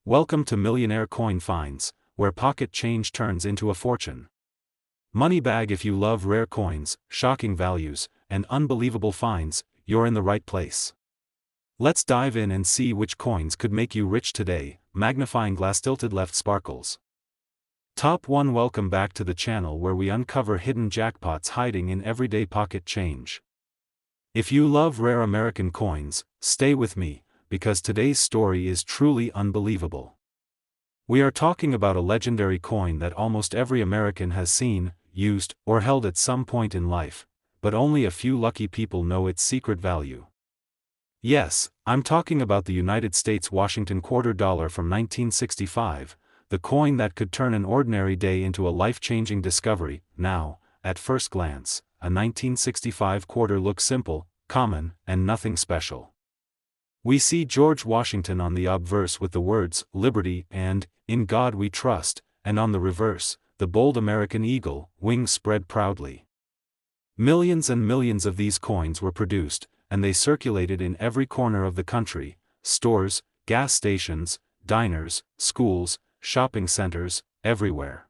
Welcome to Millionaire Coin Finds, where pocket change turns into a fortune. Money bag. If you love rare coins, shocking values, and unbelievable finds, you're in the right place. Let's dive in and see which coins could make you rich today. Magnifying glass. Tilted left sparkles. Top 1. Welcome back to the channel where we uncover hidden jackpots hiding in everyday pocket change. If you love rare American coins, stay with me, because today's story is truly unbelievable. We are talking about a legendary coin that almost every American has seen, used, or held at some point in life, but only a few lucky people know its secret value. Yes, I'm talking about the United States Washington $quarter from 1965, the coin that could turn an ordinary day into a life-changing discovery. Now, at first glance, a 1965 quarter looks simple, common, and nothing special. We see George Washington on the obverse with the words, "Liberty" and "In God We Trust," and on the reverse, the bold American eagle, wings spread proudly. Millions and millions of these coins were produced, and they circulated in every corner of the country: stores, gas stations, diners, schools, shopping centers, everywhere.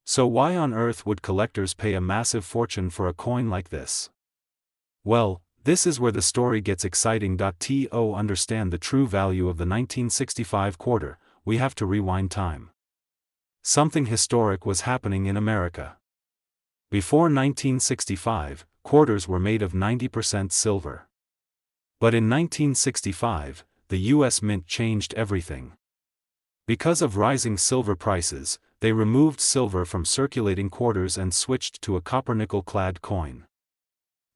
So why on earth would collectors pay a massive fortune for a coin like this? Well, this is where the story gets exciting. To understand the true value of the 1965 quarter, we have to rewind time. Something historic was happening in America. Before 1965, quarters were made of 90% silver. But in 1965, the U.S. Mint changed everything. Because of rising silver prices, they removed silver from circulating quarters and switched to a copper-nickel-clad coin.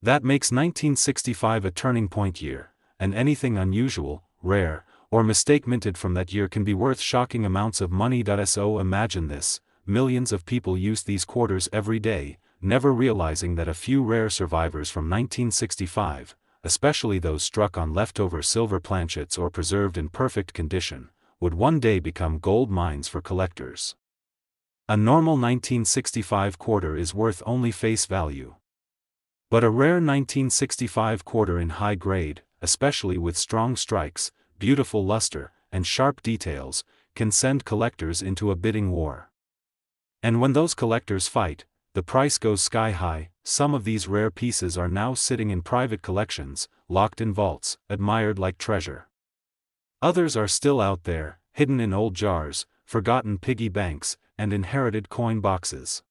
That makes 1965 a turning point year, and anything unusual, rare, or mistake minted from that year can be worth shocking amounts of money. So imagine this: millions of people use these quarters every day, never realizing that a few rare survivors from 1965, especially those struck on leftover silver planchets or preserved in perfect condition, would one day become gold mines for collectors. A normal 1965 quarter is worth only face value. But a rare 1965 quarter in high grade, especially with strong strikes, beautiful luster, and sharp details, can send collectors into a bidding war. And when those collectors fight, the price goes sky high. Some of these rare pieces are now sitting in private collections, locked in vaults, admired like treasure. Others are still out there, hidden in old jars, forgotten piggy banks, and inherited coin boxes.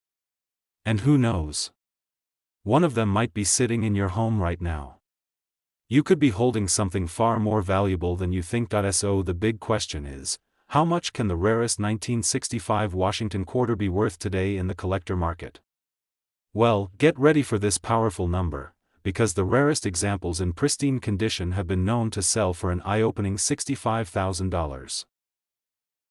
And who knows? One of them might be sitting in your home right now. You could be holding something far more valuable than you think. So the big question is, how much can the rarest 1965 Washington quarter be worth today in the collector market? Well, get ready for this powerful number, because the rarest examples in pristine condition have been known to sell for an eye-opening $65,000.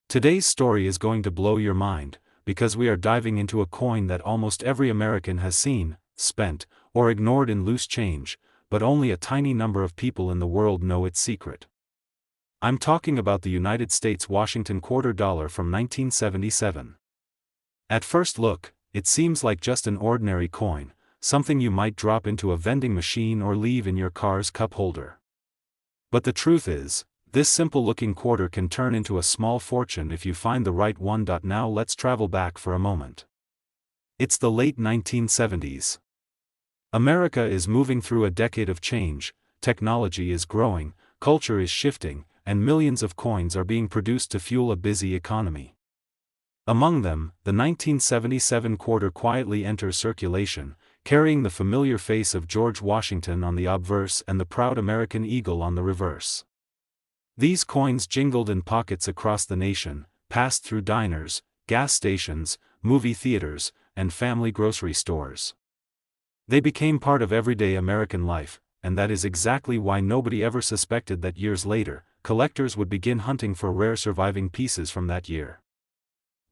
Today's story is going to blow your mind, because we are diving into a coin that almost every American has seen, spent, or ignored in loose change, but only a tiny number of people in the world know its secret. I'm talking about the United States Washington $quarter from 1977. At first look, it seems like just an ordinary coin, something you might drop into a vending machine or leave in your car's cup holder. But the truth is, this simple-looking quarter can turn into a small fortune if you find the right one. Now let's travel back for a moment. It's the late 1970s. America is moving through a decade of change, technology is growing, culture is shifting, and millions of coins are being produced to fuel a busy economy. Among them, the 1977 quarter quietly enters circulation, carrying the familiar face of George Washington on the obverse and the proud American eagle on the reverse. These coins jingled in pockets across the nation, passed through diners, gas stations, movie theaters, and family grocery stores. They became part of everyday American life, and that is exactly why nobody ever suspected that years later, collectors would begin hunting for rare surviving pieces from that year.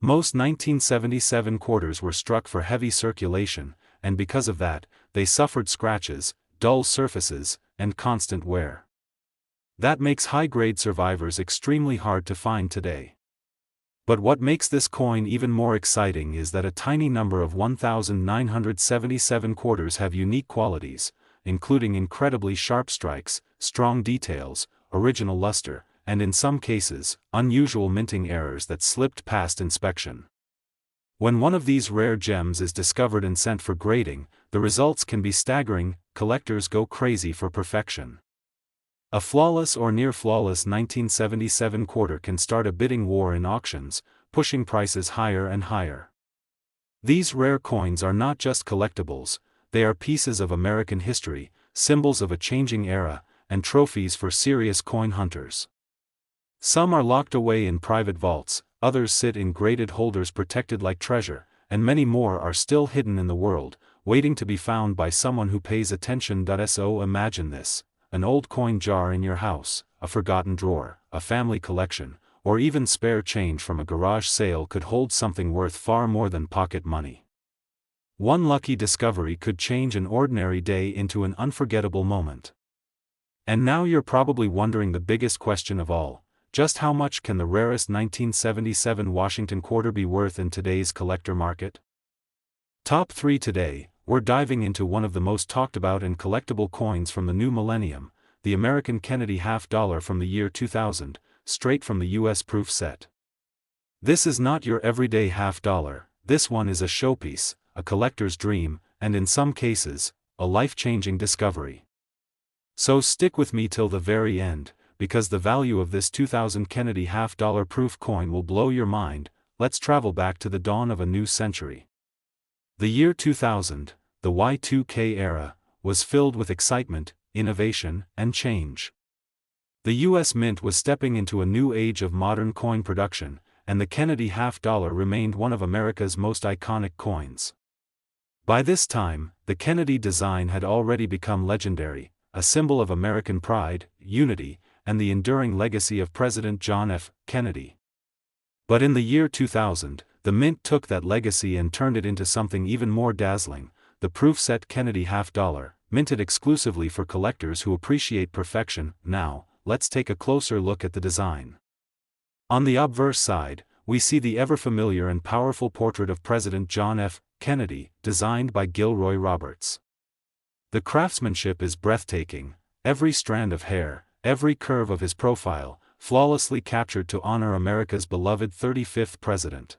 Most 1977 quarters were struck for heavy circulation, and because of that, they suffered scratches, dull surfaces, and constant wear. That makes high-grade survivors extremely hard to find today. But what makes this coin even more exciting is that a tiny number of 1,977 quarters have unique qualities, including incredibly sharp strikes, strong details, original luster, and in some cases, unusual minting errors that slipped past inspection. When one of these rare gems is discovered and sent for grading, the results can be staggering. Collectors go crazy for perfection. A flawless or near-flawless 1977 quarter can start a bidding war in auctions, pushing prices higher and higher. These rare coins are not just collectibles, they are pieces of American history, symbols of a changing era, and trophies for serious coin hunters. Some are locked away in private vaults, others sit in graded holders protected like treasure, and many more are still hidden in the world, waiting to be found by someone who pays attention. So imagine this: an old coin jar in your house, a forgotten drawer, a family collection, or even spare change from a garage sale could hold something worth far more than pocket money. One lucky discovery could change an ordinary day into an unforgettable moment. And now you're probably wondering the biggest question of all: just how much can the rarest 1977 Washington quarter be worth in today's collector market? Top 3 today. We're diving into one of the most talked about and collectible coins from the new millennium, the American Kennedy $50 from the year 2000, straight from the US proof set. This is not your everyday $50, this one is a showpiece, a collector's dream, and in some cases, a life-changing discovery. So stick with me till the very end, because the value of this 2000 Kennedy $50 proof coin will blow your mind. Let's travel back to the dawn of a new century. The year 2000, the Y2K era, was filled with excitement, innovation, and change. The US Mint was stepping into a new age of modern coin production, and the Kennedy $50 remained one of America's most iconic coins. By this time, the Kennedy design had already become legendary, a symbol of American pride, unity, and the enduring legacy of President John F. Kennedy. But in the year 2000, the Mint took that legacy and turned it into something even more dazzling: the proof-set Kennedy $50, minted exclusively for collectors who appreciate perfection. Now, let's take a closer look at the design. On the obverse side, we see the ever-familiar and powerful portrait of President John F. Kennedy, designed by Gilroy Roberts. The craftsmanship is breathtaking: every strand of hair, every curve of his profile, flawlessly captured to honor America's beloved 35th president.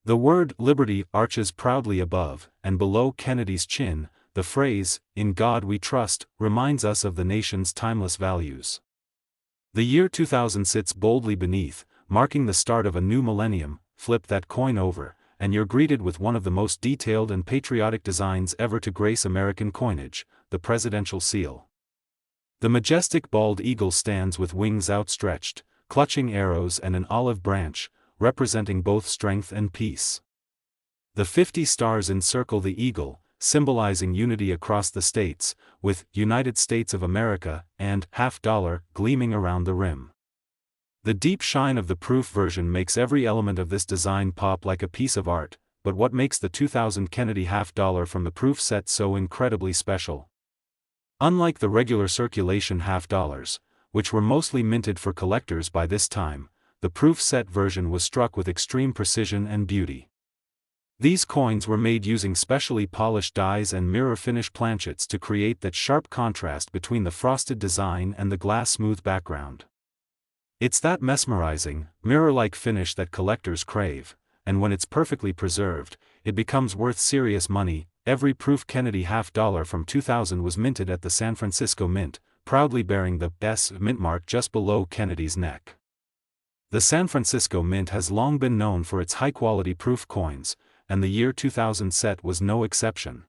The word "Liberty" arches proudly above, and below Kennedy's chin, the phrase, "In God We Trust," reminds us of the nation's timeless values. The year 2000 sits boldly beneath, marking the start of a new millennium. Flip that coin over, and you're greeted with one of the most detailed and patriotic designs ever to grace American coinage: the presidential seal. The majestic bald eagle stands with wings outstretched, clutching arrows and an olive branch, representing both strength and peace. The 50 stars encircle the eagle, symbolizing unity across the states, with "United States of America" and $50 gleaming around the rim. The deep shine of the proof version makes every element of this design pop like a piece of art. But what makes the 2000 Kennedy $50 from the proof set so incredibly special? Unlike the regular circulation $50, which were mostly minted for collectors by this time, the proof set version was struck with extreme precision and beauty. These coins were made using specially polished dies and mirror finish planchets to create that sharp contrast between the frosted design and the glass-smooth background. It's that mesmerizing, mirror-like finish that collectors crave, and when it's perfectly preserved, it becomes worth serious money. Every proof Kennedy $50 from 2000 was minted at the San Francisco Mint, proudly bearing the S mint mark just below Kennedy's neck. The San Francisco Mint has long been known for its high-quality proof coins, and the year 2000 set was no exception.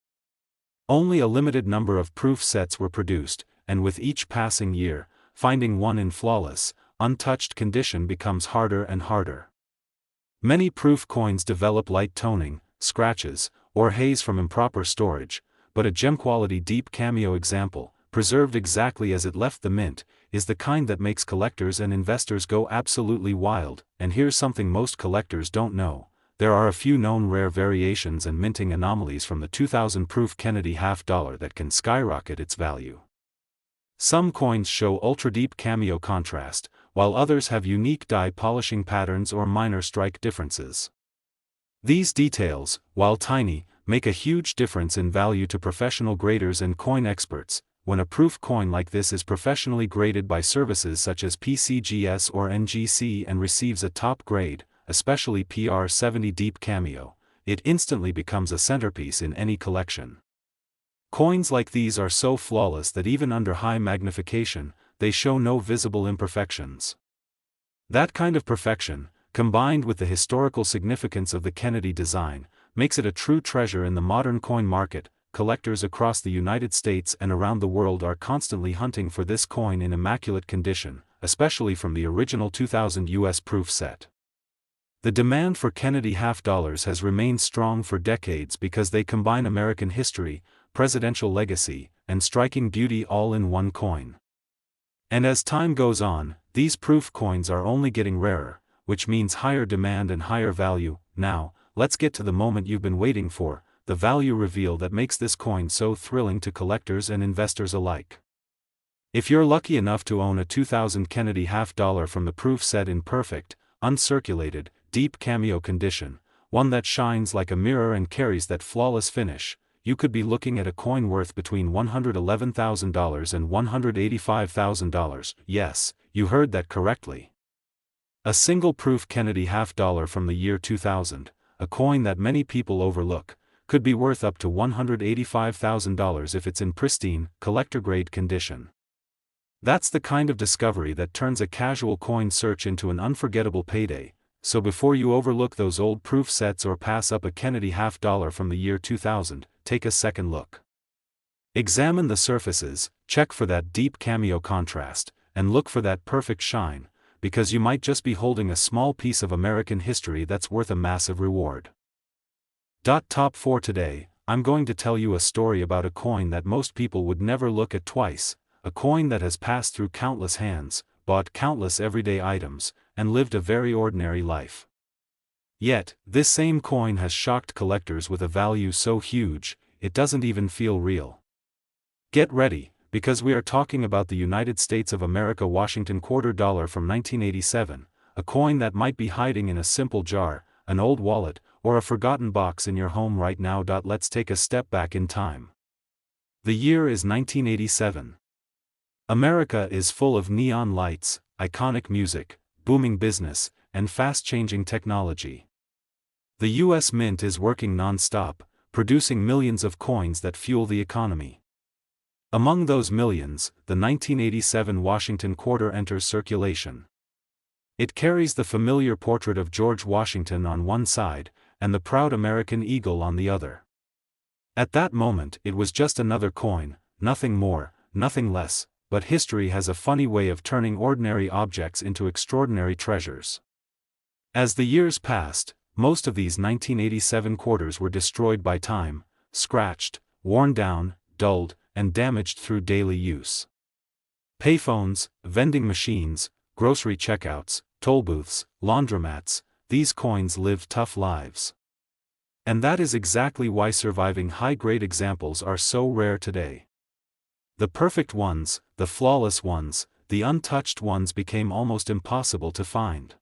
Only a limited number of proof sets were produced, and with each passing year, finding one in flawless, untouched condition becomes harder and harder. Many proof coins develop light toning, scratches, or haze from improper storage, but a gem-quality deep cameo example, preserved exactly as it left the mint, is the kind that makes collectors and investors go absolutely wild. And here's something most collectors don't know: there are a few known rare variations and minting anomalies from the 2000 proof Kennedy $50 that can skyrocket its value. Some coins show ultra-deep cameo contrast, while others have unique die polishing patterns or minor strike differences. These details, while tiny, make a huge difference in value to professional graders and coin experts. when a proof coin like this is professionally graded by services such as PCGS or NGC and receives a top grade, especially PR70 Deep Cameo, it instantly becomes a centerpiece in any collection. Coins like these are so flawless that even under high magnification, they show no visible imperfections. That kind of perfection, combined with the historical significance of the Kennedy design, makes it a true treasure in the modern coin market. Collectors across the United States and around the world are constantly hunting for this coin in immaculate condition, especially from the original 2000 US proof set. The demand for Kennedy half dollars has remained strong for decades because they combine American history, presidential legacy, and striking beauty all in one coin. And as time goes on, these proof coins are only getting rarer, which means higher demand and higher value. Now, let's get to the moment you've been waiting for, the value reveal that makes this coin so thrilling to collectors and investors alike. If you're lucky enough to own a 2000 Kennedy half dollar from the proof set in perfect, uncirculated, deep cameo condition, one that shines like a mirror and carries that flawless finish, you could be looking at a coin worth between $111,000 and $185,000. Yes, you heard that correctly. A single proof Kennedy half dollar from the year 2000, a coin that many people overlook, could be worth up to $185,000 if it's in pristine, collector-grade condition. That's the kind of discovery that turns a casual coin search into an unforgettable payday. So before you overlook those old proof sets or pass up a Kennedy half dollar from the year 2000, take a second look. Examine the surfaces, check for that deep cameo contrast, and look for that perfect shine, because you might just be holding a small piece of American history that's worth a massive reward. Top 4 today, I'm going to tell you a story about a coin that most people would never look at twice, a coin that has passed through countless hands, bought countless everyday items, and lived a very ordinary life. Yet, this same coin has shocked collectors with a value so huge, it doesn't even feel real. Get ready, because we are talking about the United States of America Washington quarter dollar from 1987, a coin that might be hiding in a simple jar, an old wallet, or a forgotten box in your home right now. Let's take a step back in time. The year is 1987. America is full of neon lights, iconic music, booming business, and fast-changing technology. The U.S. Mint is working non-stop, producing millions of coins that fuel the economy. Among those millions, the 1987 Washington quarter enters circulation. It carries the familiar portrait of George Washington on one side, and the proud American eagle on the other. At that moment it was just another coin, nothing more, nothing less, but history has a funny way of turning ordinary objects into extraordinary treasures. As the years passed, most of these 1987 quarters were destroyed by time, scratched, worn down, dulled, and damaged through daily use. Payphones, vending machines, grocery checkouts, toll booths, laundromats, these coins lived tough lives. And that is exactly why surviving high-grade examples are so rare today. The perfect ones, the flawless ones, the untouched ones became almost impossible to find.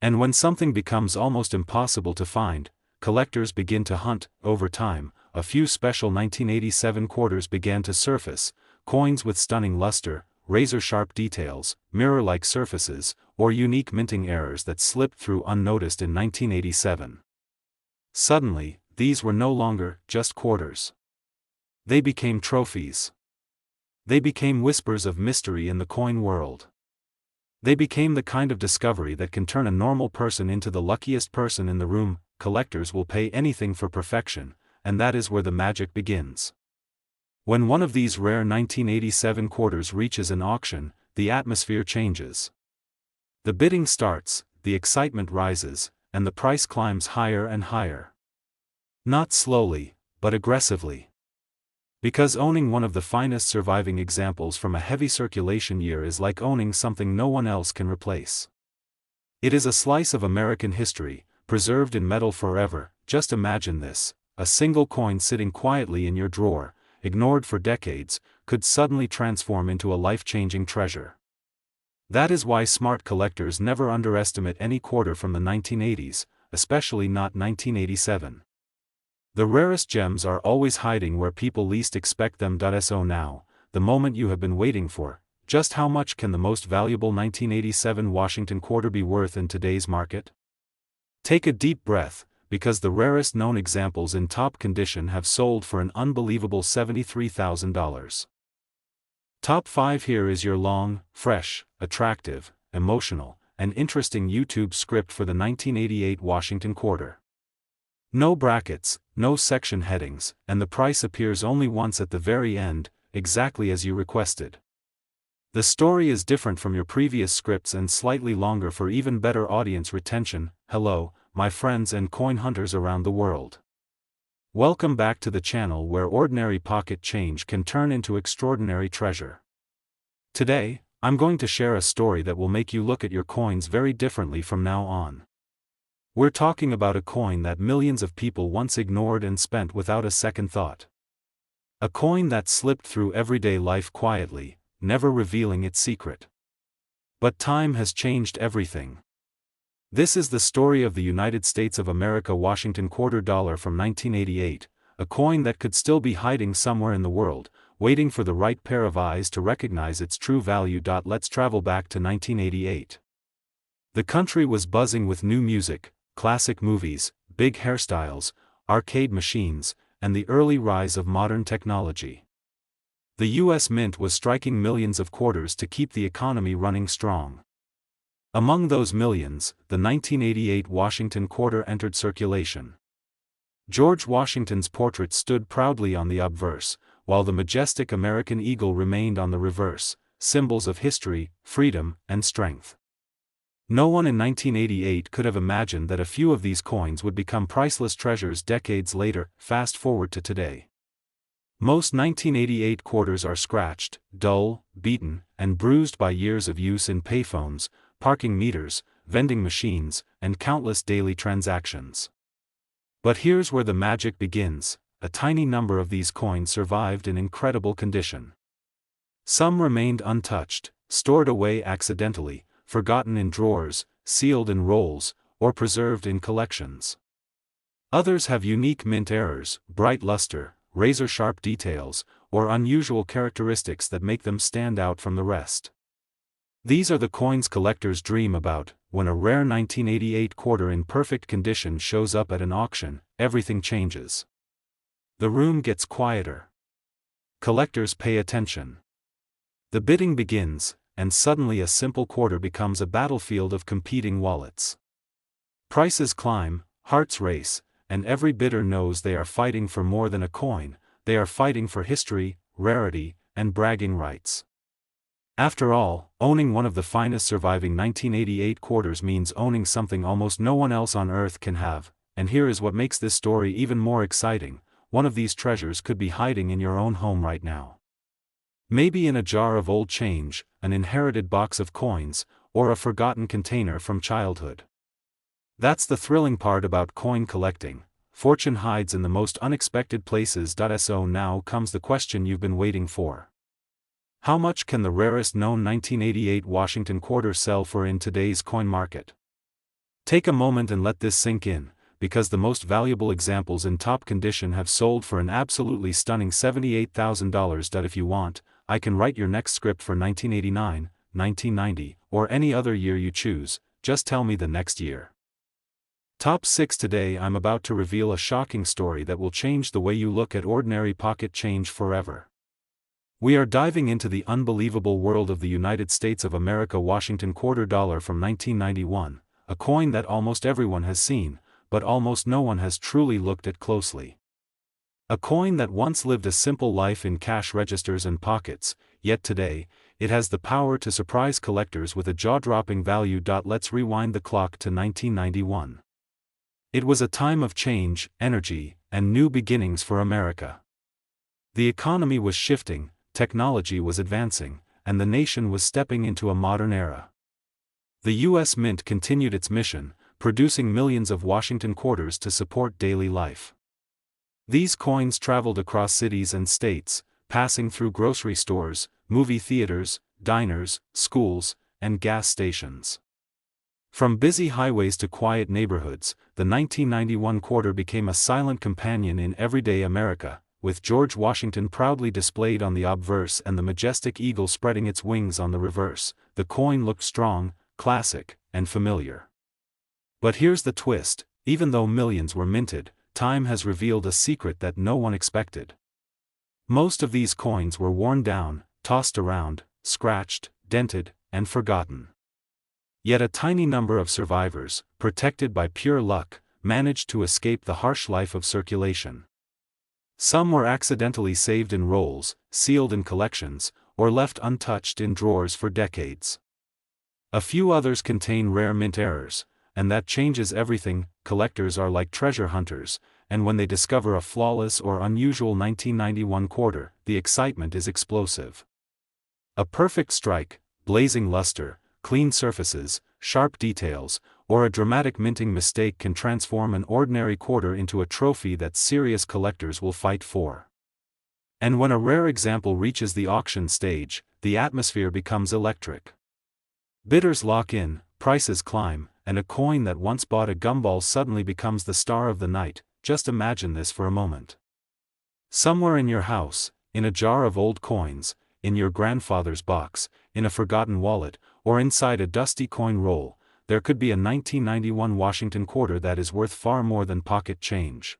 And when something becomes almost impossible to find, collectors begin to hunt. Over time, a few special 1987 quarters began to surface, coins with stunning luster, razor-sharp details, mirror-like surfaces, or unique minting errors that slipped through unnoticed in 1987. Suddenly, these were no longer just quarters. They became trophies. They became whispers of mystery in the coin world. They became the kind of discovery that can turn a normal person into the luckiest person in the room. Collectors will pay anything for perfection, and that is where the magic begins. When one of these rare 1987 quarters reaches an auction, the atmosphere changes. The bidding starts, the excitement rises, and the price climbs higher and higher. Not slowly, but aggressively. Because owning one of the finest surviving examples from a heavy circulation year is like owning something no one else can replace. It is a slice of American history, preserved in metal forever. Just imagine this, a single coin sitting quietly in your drawer, ignored for decades, could suddenly transform into a life-changing treasure. That is why smart collectors never underestimate any quarter from the 1980s, especially not 1987. The rarest gems are always hiding where people least expect them. So now, the moment you have been waiting for. Just how much can the most valuable 1987 Washington quarter be worth in today's market? Take a deep breath, because the rarest known examples in top condition have sold for an unbelievable $73,000. Top 5. Here is your long, fresh, attractive, emotional, and interesting YouTube script for the 1988 Washington quarter. No brackets, no section headings, and the price appears only once at the very end, exactly as you requested. The story is different from your previous scripts and slightly longer for even better audience retention. Hello, my friends and coin hunters around the world. Welcome back to the channel where ordinary pocket change can turn into extraordinary treasure. Today, I'm going to share a story that will make you look at your coins very differently from now on. We're talking about a coin that millions of people once ignored and spent without a second thought. A coin that slipped through everyday life quietly, never revealing its secret. But time has changed everything. This is the story of the United States of America Washington quarter dollar from 1988, a coin that could still be hiding somewhere in the world, waiting for the right pair of eyes to recognize its true value. Let's travel back to 1988. The country was buzzing with new music, classic movies, big hairstyles, arcade machines, and the early rise of modern technology. The U.S. Mint was striking millions of quarters to keep the economy running strong. Among those millions, the 1988 Washington quarter entered circulation. George Washington's portrait stood proudly on the obverse, while the majestic American eagle remained on the reverse, symbols of history, freedom, and strength. No one in 1988 could have imagined that a few of these coins would become priceless treasures decades later. Fast forward to today. Most 1988 quarters are scratched, dull, beaten, and bruised by years of use in payphones, parking meters, vending machines, and countless daily transactions. But here's where the magic begins: a tiny number of these coins survived in incredible condition. Some remained untouched, stored away accidentally, forgotten in drawers, sealed in rolls, or preserved in collections. Others have unique mint errors, bright luster, razor-sharp details, or unusual characteristics that make them stand out from the rest. These are the coins collectors dream about. When a rare 1988 quarter in perfect condition shows up at an auction, everything changes. The room gets quieter. Collectors pay attention. The bidding begins, and suddenly a simple quarter becomes a battlefield of competing wallets. Prices climb, hearts race, and every bidder knows they are fighting for more than a coin. They are fighting for history, rarity, and bragging rights. After all, owning one of the finest surviving 1988 quarters means owning something almost no one else on earth can have, and here is what makes this story even more exciting: one of these treasures could be hiding in your own home right now. Maybe in a jar of old change, an inherited box of coins, or a forgotten container from childhood. That's the thrilling part about coin collecting. Fortune hides in the most unexpected places. So now comes the question you've been waiting for. How much can the rarest known 1988 Washington quarter sell for in today's coin market? Take a moment and let this sink in, because the most valuable examples in top condition have sold for an absolutely stunning $78,000. If you want, I can write your next script for 1989, 1990, or any other year you choose. Just tell me the next year. Top 6. Today I'm about to reveal a shocking story that will change the way you look at ordinary pocket change forever. We are diving into the unbelievable world of the United States of America Washington quarter dollar from 1991, a coin that almost everyone has seen, but almost no one has truly looked at closely. A coin that once lived a simple life in cash registers and pockets, yet today, it has the power to surprise collectors with a jaw-dropping value. Let's rewind the clock to 1991. It was a time of change, energy, and new beginnings for America. The economy was shifting, technology was advancing, and the nation was stepping into a modern era. The U.S. Mint continued its mission, producing millions of Washington quarters to support daily life. These coins traveled across cities and states, passing through grocery stores, movie theaters, diners, schools, and gas stations. From busy highways to quiet neighborhoods, the 1991 quarter became a silent companion in everyday America, with George Washington proudly displayed on the obverse and the majestic eagle spreading its wings on the reverse. The coin looked strong, classic, and familiar. But here's the twist: even though millions were minted, time has revealed a secret that no one expected. Most of these coins were worn down, tossed around, scratched, dented, and forgotten. Yet a tiny number of survivors, protected by pure luck, managed to escape the harsh life of circulation. Some were accidentally saved in rolls, sealed in collections, or left untouched in drawers for decades. A few others contain rare mint errors, and that changes everything. Collectors are like treasure hunters, and when they discover a flawless or unusual 1991 quarter, the excitement is explosive. A perfect strike, blazing luster, clean surfaces, sharp details, or a dramatic minting mistake can transform an ordinary quarter into a trophy that serious collectors will fight for. And when a rare example reaches the auction stage, the atmosphere becomes electric. Bidders lock in, prices climb, and a coin that once bought a gumball suddenly becomes the star of the night. Just imagine this for a moment. Somewhere in your house, in a jar of old coins, in your grandfather's box, in a forgotten wallet, or inside a dusty coin roll, there could be a 1991 Washington quarter that is worth far more than pocket change.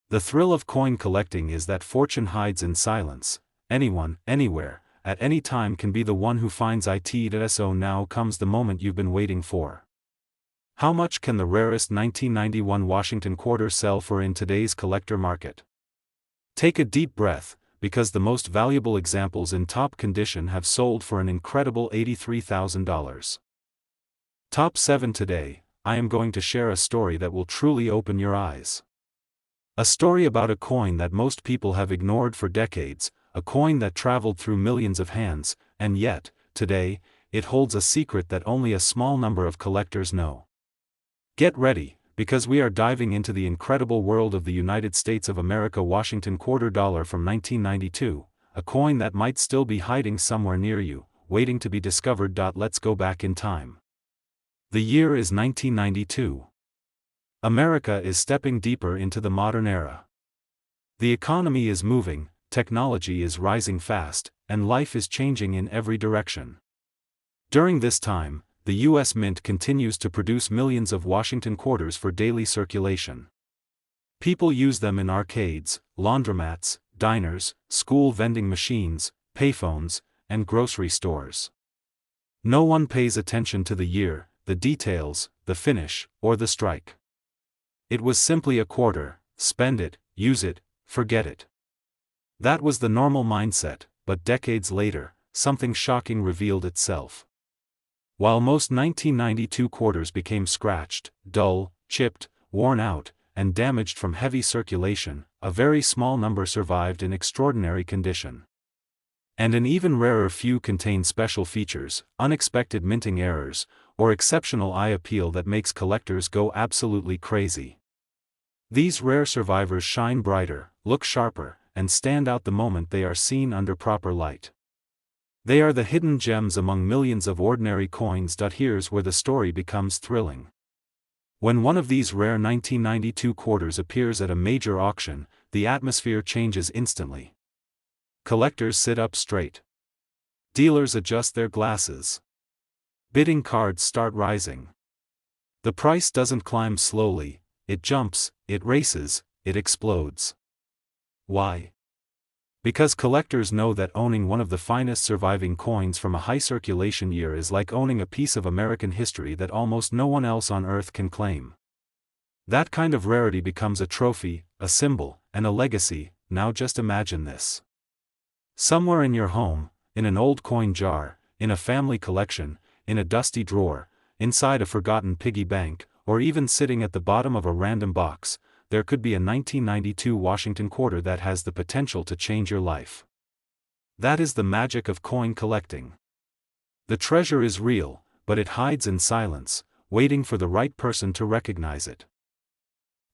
The thrill of coin collecting is that fortune hides in silence. Anyone, anywhere, at any time can be the one who finds it. So now comes the moment you've been waiting for. How much can the rarest 1991 Washington quarter sell for in today's collector market? Take a deep breath, because the most valuable examples in top condition have sold for an incredible $83,000. Top 7 today. I am going to share a story that will truly open your eyes. A story about a coin that most people have ignored for decades, a coin that traveled through millions of hands, and yet, today, it holds a secret that only a small number of collectors know. Get ready, because we are diving into the incredible world of the United States of America Washington quarter dollar from 1992, a coin that might still be hiding somewhere near you, waiting to be discovered. Let's go back in time. The year is 1992. America is stepping deeper into the modern era. The economy is moving, technology is rising fast, and life is changing in every direction. During this time, the U.S. Mint continues to produce millions of Washington quarters for daily circulation. People use them in arcades, laundromats, diners, school vending machines, payphones, and grocery stores. No one pays attention to the year, the details, the finish, or the strike. It was simply a quarter: spend it, use it, forget it. That was the normal mindset, but decades later, something shocking revealed itself. While most 1992 quarters became scratched, dull, chipped, worn out, and damaged from heavy circulation, a very small number survived in extraordinary condition. And an even rarer few contain special features, unexpected minting errors, or exceptional eye appeal that makes collectors go absolutely crazy. These rare survivors shine brighter, look sharper, and stand out the moment they are seen under proper light. They are the hidden gems among millions of ordinary coins. Here's where the story becomes thrilling. When one of these rare 1992 quarters appears at a major auction, the atmosphere changes instantly. Collectors sit up straight. Dealers adjust their glasses. Bidding cards start rising. The price doesn't climb slowly, it jumps, it races, it explodes. Why? Because collectors know that owning one of the finest surviving coins from a high circulation year is like owning a piece of American history that almost no one else on earth can claim. That kind of rarity becomes a trophy, a symbol, and a legacy. Now just imagine this. Somewhere in your home, in an old coin jar, in a family collection, in a dusty drawer, inside a forgotten piggy bank, or even sitting at the bottom of a random box, there could be a 1992 Washington quarter that has the potential to change your life. That is the magic of coin collecting. The treasure is real, but it hides in silence, waiting for the right person to recognize it.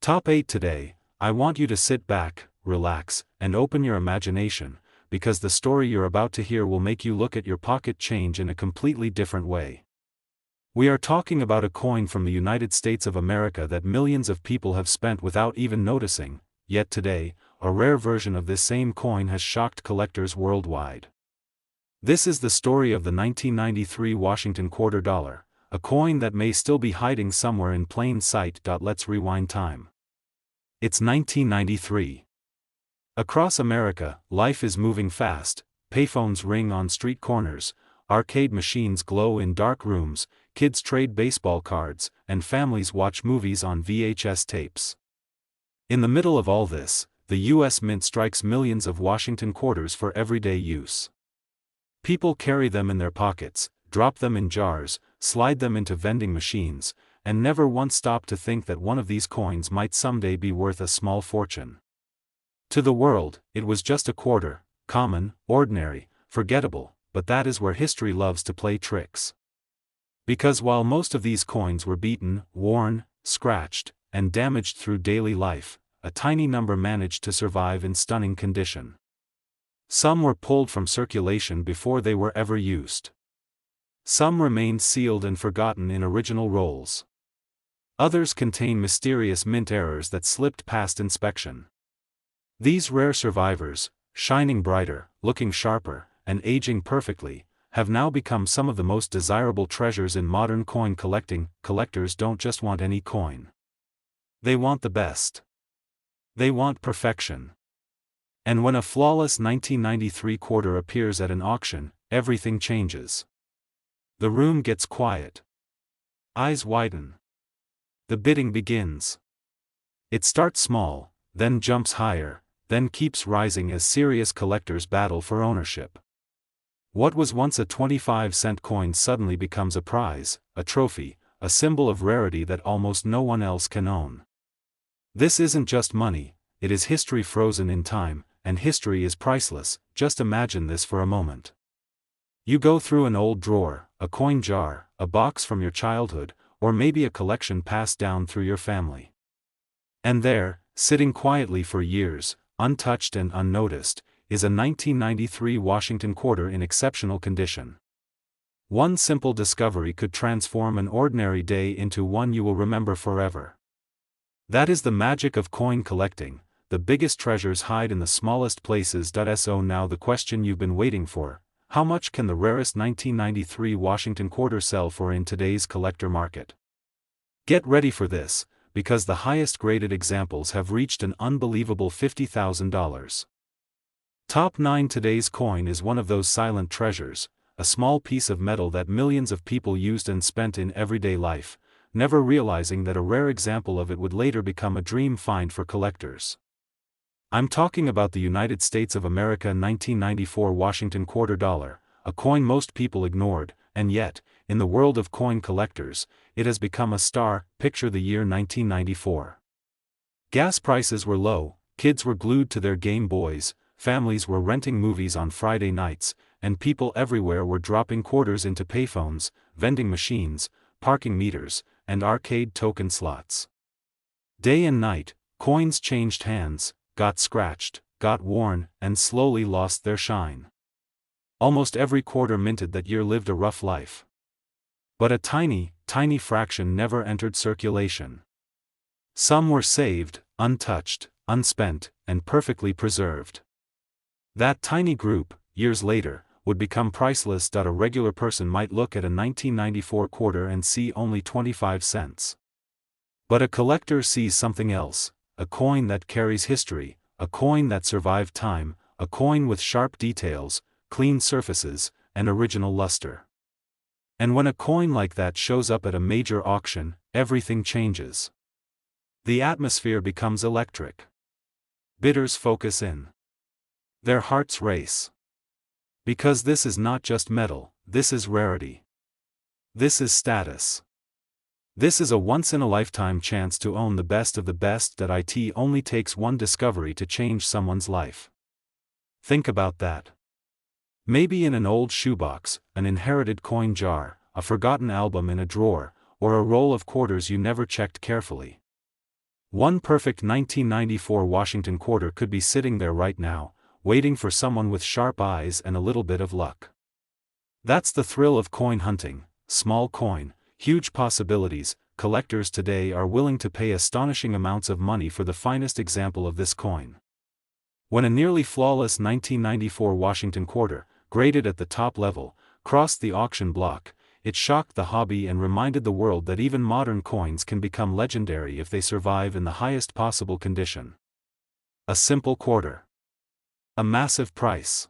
Top 8 today. I want you to sit back, relax, and open your imagination, because the story you're about to hear will make you look at your pocket change in a completely different way. We are talking about a coin from the United States of America that millions of people have spent without even noticing, yet today, a rare version of this same coin has shocked collectors worldwide. This is the story of the 1993 Washington quarter dollar, a coin that may still be hiding somewhere in plain sight. Let's rewind time. It's 1993. Across America, life is moving fast, payphones ring on street corners, arcade machines glow in dark rooms, kids trade baseball cards, and families watch movies on VHS tapes. In the middle of all this, the U.S. Mint strikes millions of Washington quarters for everyday use. People carry them in their pockets, drop them in jars, slide them into vending machines, and never once stop to think that one of these coins might someday be worth a small fortune. To the world, it was just a quarter, common, ordinary, forgettable, but that is where history loves to play tricks. Because while most of these coins were beaten, worn, scratched, and damaged through daily life, a tiny number managed to survive in stunning condition. Some were pulled from circulation before they were ever used. Some remained sealed and forgotten in original rolls. Others contain mysterious mint errors that slipped past inspection. These rare survivors, shining brighter, looking sharper, and aging perfectly, have now become some of the most desirable treasures in modern coin collecting. Collectors don't just want any coin. They want the best. They want perfection. And when a flawless 1993 quarter appears at an auction, everything changes. The room gets quiet. Eyes widen. The bidding begins. It starts small, then jumps higher, then keeps rising as serious collectors battle for ownership. What was once a 25-cent coin suddenly becomes a prize, a trophy, a symbol of rarity that almost no one else can own. This isn't just money, it is history frozen in time, and history is priceless. Just imagine this for a moment. You go through an old drawer, a coin jar, a box from your childhood, or maybe a collection passed down through your family. And there, sitting quietly for years, untouched and unnoticed, is a 1993 Washington quarter in exceptional condition. One simple discovery could transform an ordinary day into one you will remember forever. That is the magic of coin collecting. The biggest treasures hide in the smallest places. So now the question you've been waiting for: how much can the rarest 1993 Washington quarter sell for in today's collector market? Get ready for this, because the highest graded examples have reached an unbelievable $50,000. Top 9. Today's coin is one of those silent treasures, a small piece of metal that millions of people used and spent in everyday life, never realizing that a rare example of it would later become a dream find for collectors. I'm talking about the United States of America 1994 Washington quarter dollar, a coin most people ignored, and yet, in the world of coin collectors, it has become a star. Picture the year 1994. Gas prices were low, kids were glued to their Game Boys, families were renting movies on Friday nights, and people everywhere were dropping quarters into payphones, vending machines, parking meters, and arcade token slots. Day and night, coins changed hands, got scratched, got worn, and slowly lost their shine. Almost every quarter minted that year lived a rough life. But a tiny, tiny fraction never entered circulation. Some were saved, untouched, unspent, and perfectly preserved. That tiny group, years later, would become priceless. A regular person might look at a 1994 quarter and see only 25 cents. But a collector sees something else, a coin that carries history, a coin that survived time, a coin with sharp details, clean surfaces, and original luster. And when a coin like that shows up at a major auction, everything changes. The atmosphere becomes electric. Bidders focus in. Their hearts race. Because this is not just metal, this is rarity. This is status. This is a once-in-a-lifetime chance to own the best of the best. It only takes one discovery to change someone's life. Think about that. Maybe in an old shoebox, an inherited coin jar, a forgotten album in a drawer, or a roll of quarters you never checked carefully. One perfect 1994 Washington quarter could be sitting there right now, waiting for someone with sharp eyes and a little bit of luck. That's the thrill of coin hunting: small coin, huge possibilities. Collectors today are willing to pay astonishing amounts of money for the finest example of this coin. When a nearly flawless 1994 Washington quarter, graded at the top level, crossed the auction block, it shocked the hobby and reminded the world that even modern coins can become legendary if they survive in the highest possible condition. A simple quarter. A massive price.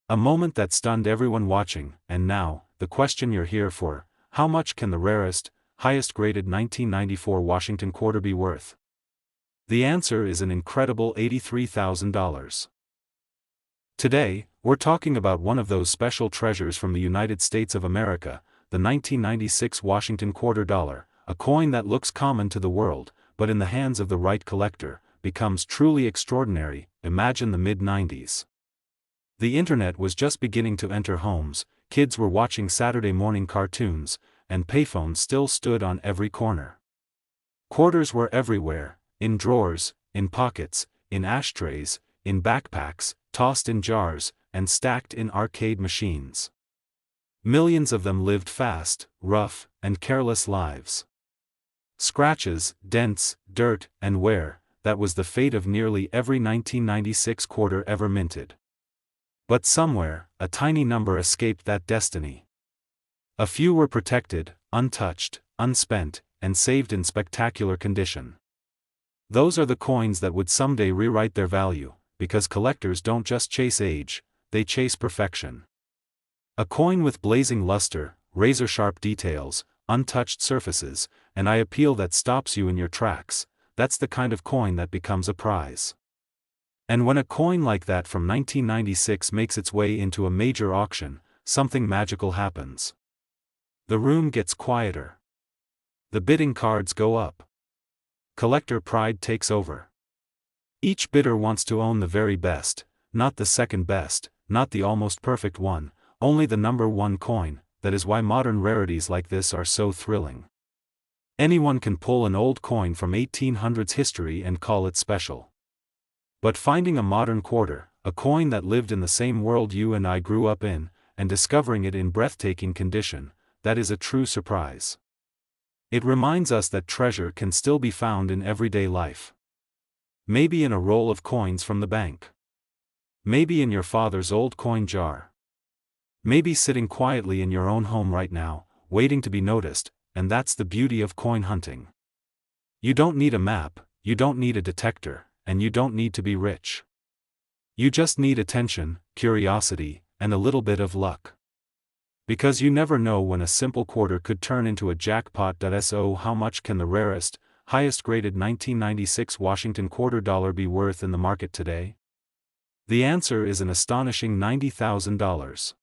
A moment that stunned everyone watching, and now, the question you're here for: how much can the rarest, highest graded 1994 Washington quarter be worth? The answer is an incredible $83,000. Today, we're talking about one of those special treasures from the United States of America, the 1996 Washington quarter dollar, a coin that looks common to the world, but in the hands of the right collector, becomes truly extraordinary. Imagine the mid-90s. The internet was just beginning to enter homes, kids were watching Saturday morning cartoons, and payphones still stood on every corner. Quarters were everywhere, in drawers, in pockets, in ashtrays, in backpacks, tossed in jars, and stacked in arcade machines. Millions of them lived fast, rough, and careless lives. Scratches, dents, dirt, and wear, that was the fate of nearly every 1996 quarter ever minted. But somewhere, a tiny number escaped that destiny. A few were protected, untouched, unspent, and saved in spectacular condition. Those are the coins that would someday rewrite their value, because collectors don't just chase age, they chase perfection. A coin with blazing luster, razor-sharp details, untouched surfaces, and eye appeal that stops you in your tracks, that's the kind of coin that becomes a prize. And when a coin like that from 1996 makes its way into a major auction, something magical happens. The room gets quieter. The bidding cards go up. Collector pride takes over. Each bidder wants to own the very best, not the second best, not the almost perfect one, only the number one coin. That is why modern rarities like this are so thrilling. Anyone can pull an old coin from 1800s history and call it special. But finding a modern quarter, a coin that lived in the same world you and I grew up in, and discovering it in breathtaking condition, that is a true surprise. It reminds us that treasure can still be found in everyday life. Maybe in a roll of coins from the bank. Maybe in your father's old coin jar. Maybe sitting quietly in your own home right now, waiting to be noticed, and that's the beauty of coin hunting. You don't need a map, you don't need a detector, and you don't need to be rich. You just need attention, curiosity, and a little bit of luck. Because you never know when a simple quarter could turn into a jackpot. So how much can the rarest, highest graded 1996 Washington quarter dollar be worth in the market today? The answer is an astonishing $90,000.